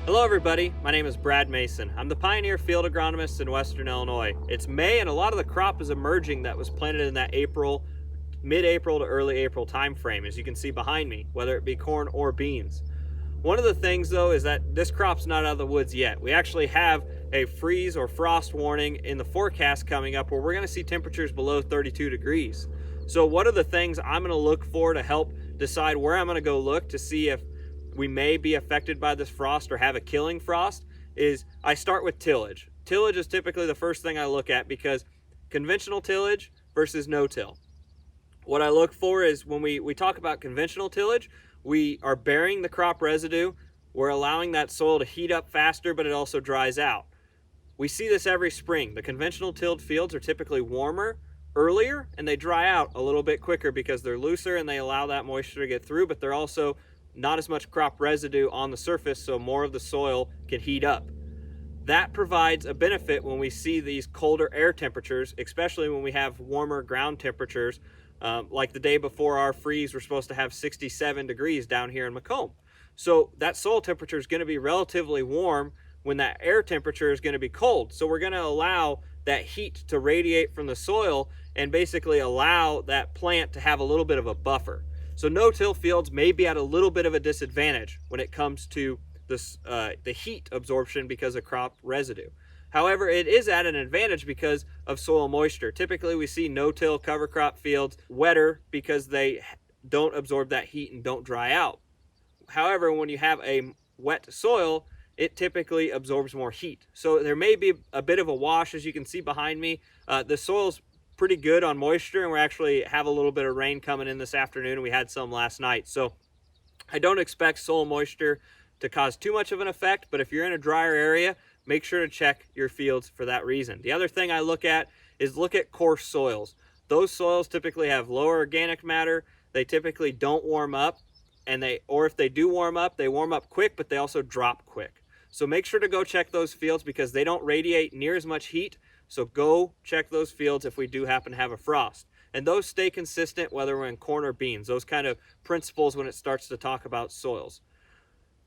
Hello everybody, my name is Brad Mason. I'm the pioneer field agronomist in Western Illinois. It's May and a lot of the crop is emerging that was planted in that mid-April to early April time frame, as you can see behind me, whether it be corn or beans. One of the things though is that this crop's not out of the woods yet. We actually have a freeze or frost warning in the forecast coming up where we're going to see temperatures below 32 degrees. So what are the things I'm going to look for to help decide where I'm going to go look to see if we may be affected by this frost or have a killing frost? Is I start with tillage. Tillage is typically the first thing I look at because conventional tillage versus no-till. What I look for is when we talk about conventional tillage, we are burying the crop residue. We're allowing that soil to heat up faster, but it also dries out. We see this every spring. The conventional tilled fields are typically warmer earlier and they dry out a little bit quicker because they're looser and they allow that moisture to get through, but they're also not as much crop residue on the surface, so more of the soil can heat up. That provides a benefit when we see these colder air temperatures, especially when we have warmer ground temperatures. Like the day before our freeze, we're supposed to have 67 degrees down here in Macomb. So that soil temperature is going to be relatively warm when that air temperature is going to be cold. So we're going to allow that heat to radiate from the soil and basically allow that plant to have a little bit of a buffer. So no-till fields may be at a little bit of a disadvantage when it comes to this, the heat absorption because of crop residue. However, it is at an advantage because of soil moisture. Typically, we see no-till cover crop fields wetter because they don't absorb that heat and don't dry out. However, when you have a wet soil, it typically absorbs more heat. So there may be a bit of a wash, as you can see behind me. The soil's pretty good on moisture, and we actually have a little bit of rain coming in this afternoon, and we had some last night. So I don't expect soil moisture to cause too much of an effect, but if you're in a drier area, make sure to check your fields for that reason. The other thing I look at is look at coarse soils. Those soils typically have lower organic matter. They typically don't warm up, or if they do warm up, they warm up quick, but they also drop quick. So make sure to go check those fields because they don't radiate near as much heat. So go check those fields if we do happen to have a frost. And those stay consistent whether we're in corn or beans, those kind of principles when it starts to talk about soils.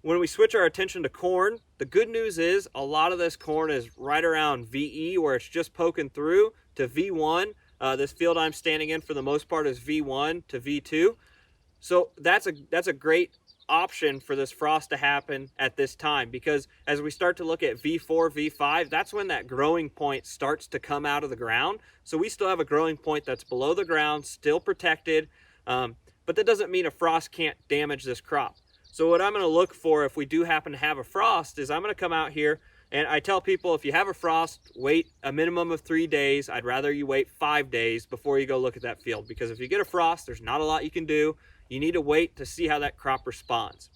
When we switch our attention to corn, the good news is a lot of this corn is right around VE, where it's just poking through, to V1. This field I'm standing in for the most part is V1 to V2. So that's a great option for this frost to happen at this time, because as we start to look at V4, V5, that's when that growing point starts to come out of the ground. So we still have a growing point that's below the ground, still protected, but that doesn't mean a frost can't damage this crop. So what I'm going to look for if we do happen to have a frost is I'm going to come out here, and I tell people if you have a frost, wait a minimum of 3 days. I'd rather you wait 5 days before you go look at that field, because if you get a frost, there's not a lot you can do. You need to wait to see how that crop responds.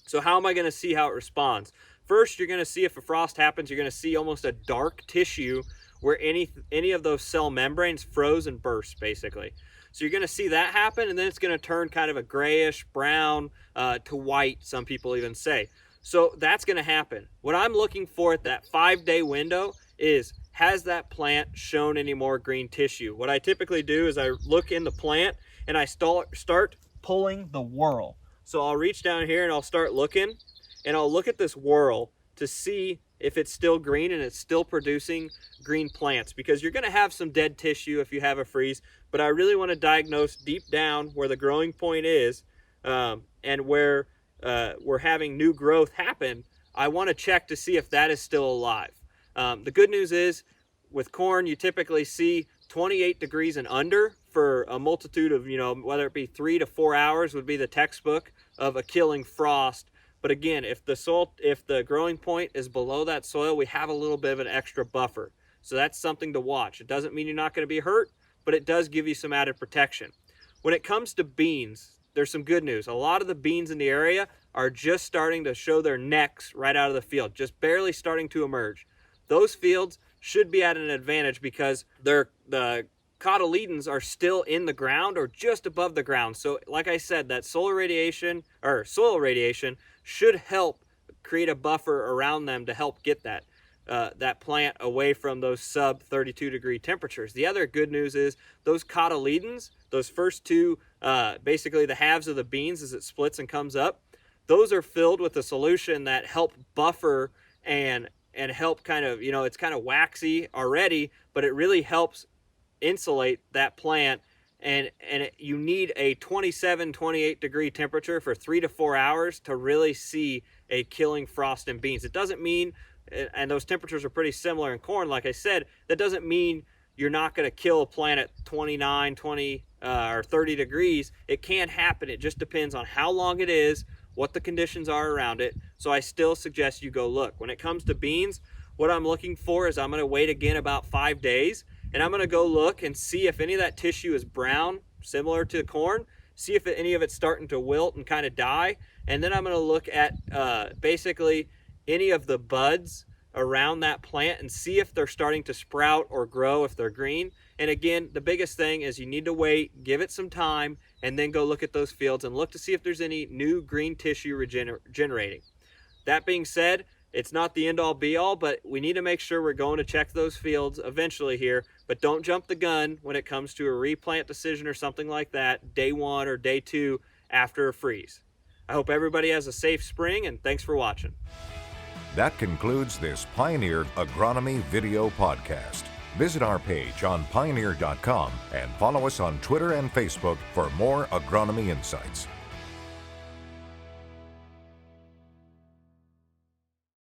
So how am I going to see how it responds? First, you're going to see if a frost happens, you're going to see almost a dark tissue where any of those cell membranes froze and burst, basically. So you're going to see that happen, and then it's going to turn kind of a grayish brown to white, some people even say. So that's going to happen. What I'm looking for at that 5-day window is, has that plant shown any more green tissue? What I typically do is I look in the plant and I start pulling the whorl. So I'll reach down here and I'll start looking, and I'll look at this whorl to see if it's still green and it's still producing green plants, because you're going to have some dead tissue if you have a freeze, but I really want to diagnose deep down where the growing point is, and where we're having new growth happen. I want to check to see if that is still alive. The good news is with corn, you typically see 28 degrees and under for a multitude of, whether it be 3 to 4 hours would be the textbook of a killing frost. But again, if the growing point is below that soil, we have a little bit of an extra buffer. So that's something to watch. It doesn't mean you're not going to be hurt, but it does give you some added protection. When it comes to beans, there's some good news. A lot of the beans in the area are just starting to show their necks right out of the field, just barely starting to emerge. Those fields should be at an advantage because the cotyledons are still in the ground or just above the ground. So like I said, that soil radiation should help create a buffer around them to help get that plant away from those sub 32 degree temperatures. The other good news is those cotyledons, those first two, basically the halves of the beans as it splits and comes up, those are filled with a solution that help buffer and help kind of, it's kind of waxy already, but it really helps insulate that plant. And you need a 27, 28 degree temperature for 3 to 4 hours to really see a killing frost in beans. It doesn't mean, and those temperatures are pretty similar in corn, like I said, that doesn't mean you're not going to kill a plant at 29, 20, or 30 degrees. It can happen. It just depends on how long it is, what the conditions are around it. So I still suggest you go look. When it comes to beans, what I'm looking for is I'm going to wait again about 5 days, and I'm going to go look and see if any of that tissue is brown, similar to corn, see if any of it's starting to wilt and kind of die. And then I'm going to look at basically any of the buds around that plant and see if they're starting to sprout or grow if they're green. And again, the biggest thing is you need to wait, give it some time, and then go look at those fields and look to see if there's any new green tissue regenerating. That being said, it's not the end-all be-all, but we need to make sure we're going to check those fields eventually here. But don't jump the gun when it comes to a replant decision or something like that, day 1 or day 2 after a freeze. I hope everybody has a safe spring, and thanks for watching. That concludes this Pioneer Agronomy video podcast. Visit our page on pioneer.com and follow us on Twitter and Facebook for more agronomy insights.